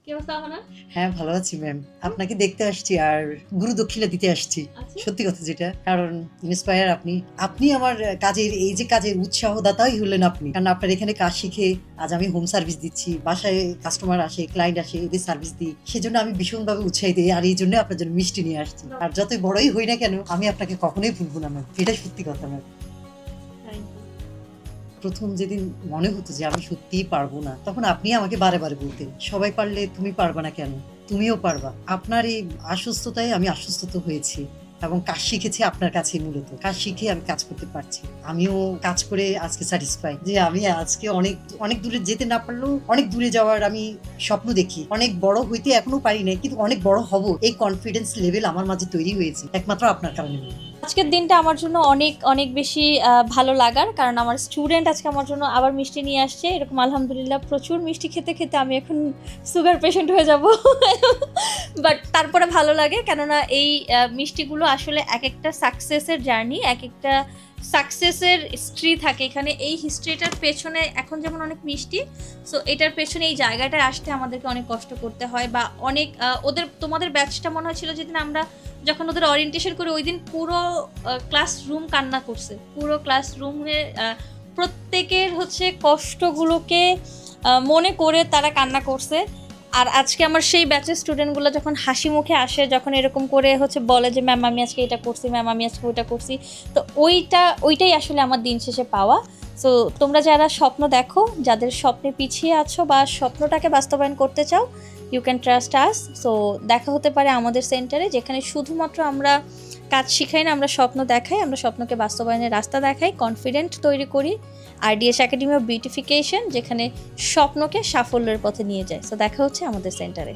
কি অবস্থা আপনার? হ্যাঁ, ভালো আছি ম্যাম। আপনাকে দেখতে আসছি আর গুরু দক্ষিণা দিতে আসছি। আচ্ছা। সত্যি কথা যেটা। কারণ ইন্সপায়ার আপনি। আপনি আমার কাজের এই যে কাজের উৎসাহদাতাই হলেন আপনি। কারণ আপনার এখানে কাজ শিখে আজ আমি হোম সার্ভিস দিচ্ছি। বাসায় কাস্টমার আসে, ক্লায়েন্ট আসে, এদের সার্ভিস দিই। সেজন্য আমি ভীষণভাবে উৎসাহিত আর এই জন্য আপনার জন্য মিষ্টি নিয়ে আসছি। আর যতই বড়ই হই না কেন আমি আপনাকে কখনোই ভুলব না ম্যাম। এটা সত্যি কথা ম্যাম। Thank you. প্রথম যেদিন মনে হতো যে আমি সত্যিই পারবো না, তখন আপনি আমাকে বারে বারে বলতেন, সবাই পারলে তুমি পারবা না কেন? তুমিও পারবা। আপনার এই আশ্বস্ততায় আমি আশ্বস্ত হয়েছি এবং কাজ শিখেছি আপনার কাছে। মূলত কাজ শিখে আমি কাজ করতে পারছি। আমিও কাজ করে আজকে স্যাটিসফাই যে আমি আজকে অনেক অনেক দূরে যেতে না পারলেও অনেক দূরে যাওয়ার আমি স্বপ্ন দেখি। অনেক বড় হইতে এখনো পারি নাই, কিন্তু অনেক বড় হব এই কনফিডেন্স লেভেল আমার মাঝে তৈরি হয়েছে একমাত্র আপনার কারণে। আজকের দিনটা আমার জন্য অনেক অনেক বেশি ভালো লাগার, কারণ আমার স্টুডেন্ট আজকে আমার জন্য আবার মিষ্টি নিয়ে আসছে। এরকম আলহামদুলিল্লাহ প্রচুর মিষ্টি খেতে খেতে আমি এখন সুগার পেশেন্ট হয়ে যাব। বাট তারপরে ভালো লাগে, কেননা এই মিষ্টিগুলো আসলে এক একটা সাকসেসের জার্নি, এক একটা সাকসেসের হিস্ট্রি থাকে এখানে। এই হিস্ট্রিটার পেছনে এখন যেমন অনেক মিষ্টি, সো এটার পেছনে এই জায়গাটায় আসতে আমাদেরকে অনেক কষ্ট করতে হয়, বা অনেক তোমাদের ব্যাচটা মনে হয়েছিল যেদিন আমরা যখন ওদের ওরিয়েন্টেশন করে ওই দিন পুরো ক্লাসরুম কান্না করছে। পুরো ক্লাসরুমে প্রত্যেকের হচ্ছে কষ্টগুলোকে মনে করে তারা কান্না করছে। আর আজকে আমার সেই ব্যাচের স্টুডেন্টগুলো যখন হাসি মুখে আসে, যখন এরকম করে হচ্ছে বলে যে ম্যাম আমি আজকে এটা করছি, ম্যাম আমি আজকে ওইটা করছি, তো ওইটাই আসলে আমার দিন শেষে পাওয়া। সো তোমরা যারা স্বপ্ন দেখো, যাদের স্বপ্নে পিছিয়ে আছো বা স্বপ্নটাকে বাস্তবায়ন করতে চাও, you can trust us. So দেখা হতে পারে আমাদের সেন্টারে, যেখানে শুধুমাত্র আমরা কাজ শিখাই না, আমরা স্বপ্ন দেখাই, আমরা স্বপ্নকে বাস্তবায়নের রাস্তা দেখাই, কনফিডেন্ট তৈরি করি। আর ডিএস একাডেমি অফ বিউটিফিকেশন, যেখানে স্বপ্নকে সাফল্যের পথে নিয়ে যায়। সো দেখা হচ্ছে আমাদের সেন্টারে।